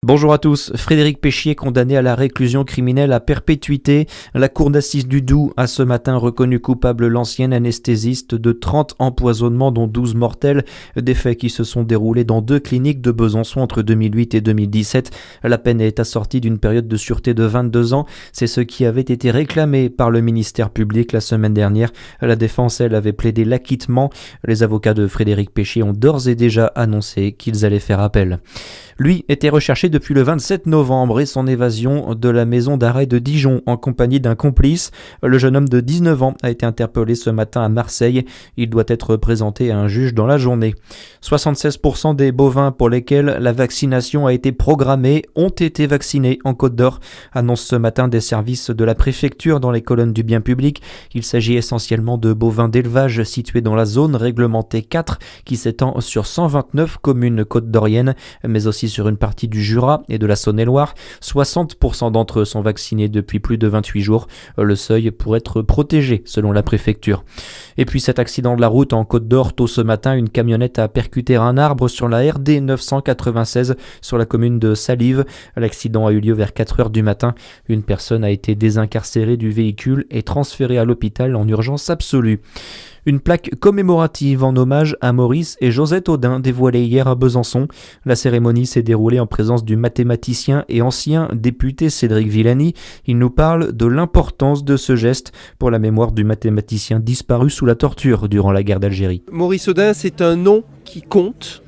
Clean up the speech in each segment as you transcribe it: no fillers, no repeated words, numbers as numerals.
Bonjour à tous. Frédéric Péchier condamné à la réclusion criminelle à perpétuité. La cour d'assises du Doubs a ce matin reconnu coupable l'ancien anesthésiste de 30 empoisonnements dont 12 mortels. Des faits qui se sont déroulés dans 2 cliniques de Besançon entre 2008 et 2017. La peine est assortie d'une période de sûreté de 22 ans. C'est ce qui avait été réclamé par le ministère public la semaine dernière. La défense, elle, avait plaidé l'acquittement. Les avocats de Frédéric Péchier ont d'ores et déjà annoncé qu'ils allaient faire appel. Lui était recherché depuis le 27 novembre et son évasion de la maison d'arrêt de Dijon en compagnie d'un complice. Le jeune homme de 19 ans a été interpellé ce matin à Marseille. Il doit être présenté à un juge dans la journée. 76% des bovins pour lesquels la vaccination a été programmée ont été vaccinés en Côte d'Or, annonce ce matin des services de la préfecture dans les colonnes du bien public. Il s'agit essentiellement de bovins d'élevage situés dans la zone réglementée 4 qui s'étend sur 129 communes côte-d'oriennes, mais aussi sur une partie du Jura et de la Saône-et-Loire. 60% d'entre eux sont vaccinés depuis plus de 28 jours. Le seuil pour être protégé selon la préfecture. Et puis cet accident de la route en Côte d'Or, tôt ce matin, une camionnette a percuté un arbre sur la RD 996 sur la commune de Salive. L'accident a eu lieu vers 4h du matin. Une personne a été désincarcérée du véhicule et transférée à l'hôpital en urgence absolue. Une plaque commémorative en hommage à Maurice et Josette Audin dévoilée hier à Besançon. La cérémonie s'est déroulée en présence du mathématicien et ancien député Cédric Villani. Il nous parle de l'importance de ce geste pour la mémoire du mathématicien disparu sous la torture durant la guerre d'Algérie. Maurice Audin, c'est un nom qui compte,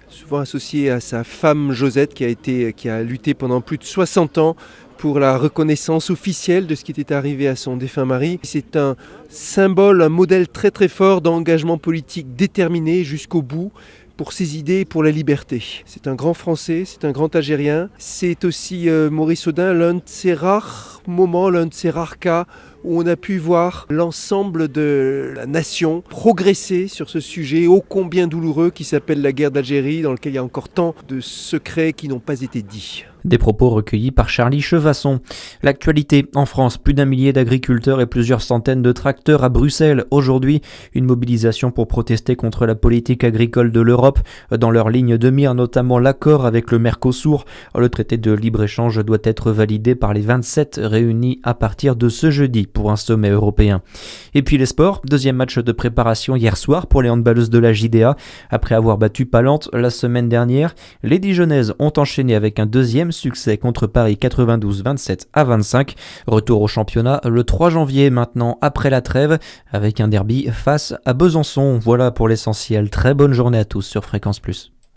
souvent associé à sa femme Josette qui a lutté pendant plus de 60 ans pour la reconnaissance officielle de ce qui était arrivé à son défunt mari. C'est un symbole, un modèle très très fort d'engagement politique déterminé jusqu'au bout pour ses idées et pour la liberté. C'est un grand Français, c'est un grand Algérien. C'est aussi Maurice Audin, l'un de ces rares moments, l'un de ces rares cas où on a pu voir l'ensemble de la nation progresser sur ce sujet ô combien douloureux qui s'appelle la guerre d'Algérie, dans lequel il y a encore tant de secrets qui n'ont pas été dits. Des propos recueillis par Charlie Chevasson. L'actualité en France, plus d'1 millier d'agriculteurs et plusieurs centaines de tracteurs à Bruxelles. Aujourd'hui, une mobilisation pour protester contre la politique agricole de l'Europe. Dans leur ligne de mire, notamment l'accord avec le Mercosur. Le traité de libre-échange doit être validé par les 27 réunis à partir de ce jeudi pour un sommet européen. Et puis les sports, deuxième match de préparation hier soir pour les handballeuses de la JDA. Après avoir battu Palente la semaine dernière, les Dijonnaises ont enchaîné avec un deuxième succès contre Paris 92 27-25. Retour au championnat le 3 janvier maintenant après la trêve avec un derby face à Besançon. Voilà pour l'essentiel. Très bonne journée à tous sur Fréquence Plus.